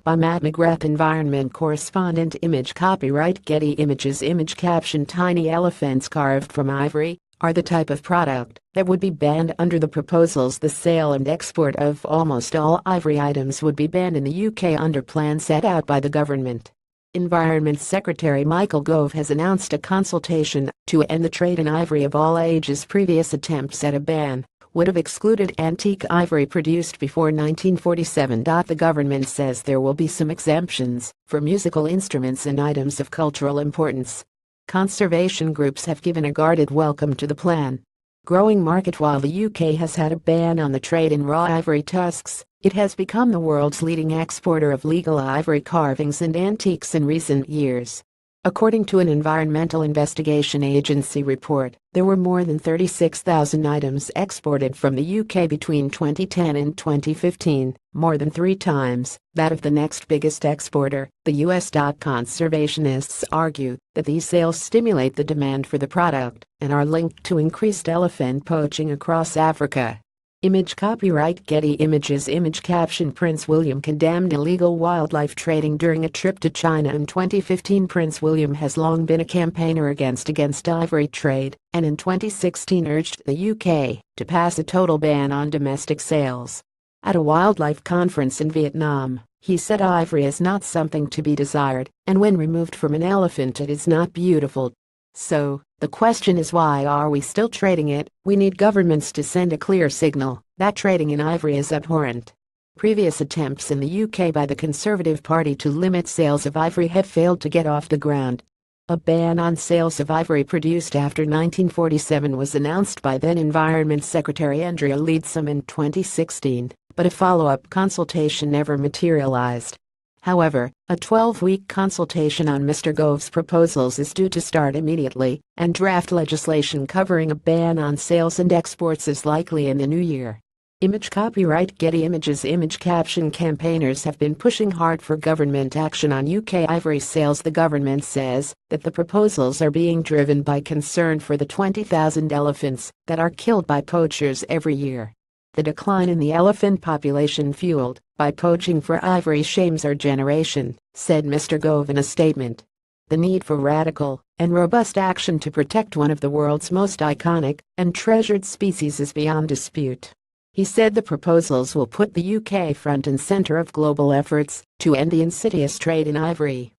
By Matt McGrath, environment correspondent. Image copyright Getty Images. Image caption: tiny elephants carved from ivory are the type of product that would be banned under the proposals. The sale and export of almost all ivory items would be banned in the UK under plans set out by the government. Environment Secretary Michael Gove has announced a consultation to end the trade in ivory of all ages. Previous attempts at a ban would have excluded antique ivory produced before 1947. The government says there will be some exemptions for musical instruments and items of cultural importance. Conservation groups have given a guarded welcome to the plan. Growing market. While the UK has had a ban on the trade in raw ivory tusks, it has become the world's leading exporter of legal ivory carvings and antiques in recent years. According to an environmental investigation agency report, there were more than 36,000 items exported from the UK between 2010 and 2015, more than 3 times that of the next biggest exporter, the US. Conservationists argue that these sales stimulate the demand for the product and are linked to increased elephant poaching across Africa. Image copyright Getty Images. Image caption: Prince William condemned illegal wildlife trading during a trip to China in 2015. Prince William has long been a campaigner against ivory trade, and in 2016 urged the UK to pass a total ban on domestic sales. At a wildlife conference in Vietnam, he said ivory is not something to be desired, and when removed from an elephant it is not beautiful. So, the question is, why are we still trading it? We need governments to send a clear signal that trading in ivory is abhorrent. Previous attempts in the UK by the Conservative Party to limit sales of ivory have failed to get off the ground. A ban on sales of ivory produced after 1947 was announced by then Environment Secretary Andrea Leadsom in 2016, but a follow-up consultation never materialized. However, a 12-week consultation on Mr. Gove's proposals is due to start immediately, and draft legislation covering a ban on sales and exports is likely in the new year. Image copyright Getty Images. Image caption: campaigners have been pushing hard for government action on UK ivory sales. The government says that the proposals are being driven by concern for the 20,000 elephants that are killed by poachers every year. The decline in the elephant population fueled by poaching for ivory shames our generation, said Mr. Gove in a statement. The need for radical and robust action to protect one of the world's most iconic and treasured species is beyond dispute. He said the proposals will put the UK front and center of global efforts to end the insidious trade in ivory.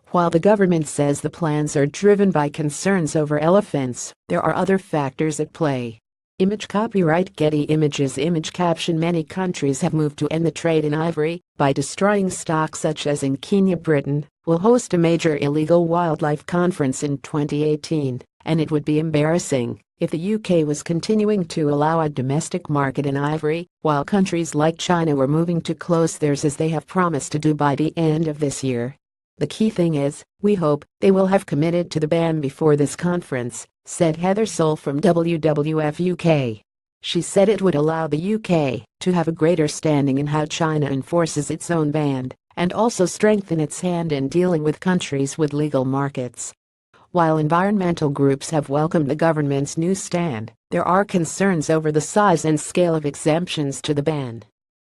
While the government says the plans are driven by concerns over elephants, there are other factors at play. Image copyright Getty Images. Image caption: many countries have moved to end the trade in ivory by destroying stock, such as in Kenya. Britain will host a major illegal wildlife conference in 2018, and it would be embarrassing if the UK was continuing to allow a domestic market in ivory, while countries like China were moving to close theirs as they have promised to do by the end of this year. The key thing is, we hope they will have committed to the ban before this conference, said Heather Soul from WWF UK. She said it would allow the UK to have a greater standing in how China enforces its own ban, and also strengthen its hand in dealing with countries with legal markets. While environmental groups have welcomed the government's new stand, there are concerns over the size and scale of exemptions to the ban.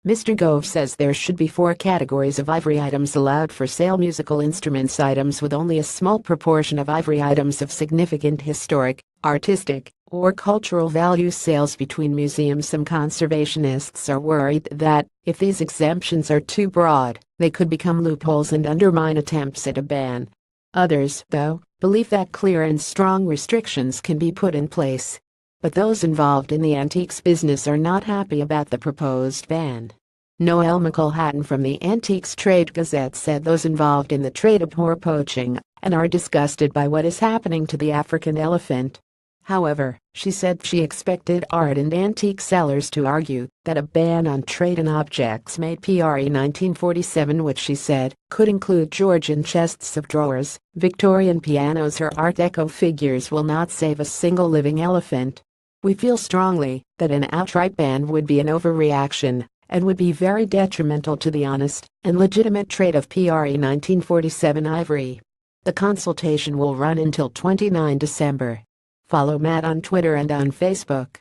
Mr. Gove says there should be 4 categories of ivory items allowed for sale: musical instruments, items with only a small proportion of ivory, items of significant historic, artistic, or cultural value, sales between museums. Some conservationists are worried that, if these exemptions are too broad, they could become loopholes and undermine attempts at a ban. Others, though, believe that clear and strong restrictions can be put in place. But those involved in the antiques business are not happy about the proposed ban. Noel McElhatton from the Antiques Trade Gazette said those involved in the trade abhor poaching and are disgusted by what is happening to the African elephant. However, she said she expected art and antique sellers to argue that a ban on trade in objects made pre-1947, which she said could include Georgian chests of drawers, Victorian pianos, or Art Deco figures, will not save a single living elephant. We feel strongly that an outright ban would be an overreaction and would be very detrimental to the honest and legitimate trade of pre-1947 ivory. The consultation will run until 29 December. Follow Matt on Twitter and on Facebook.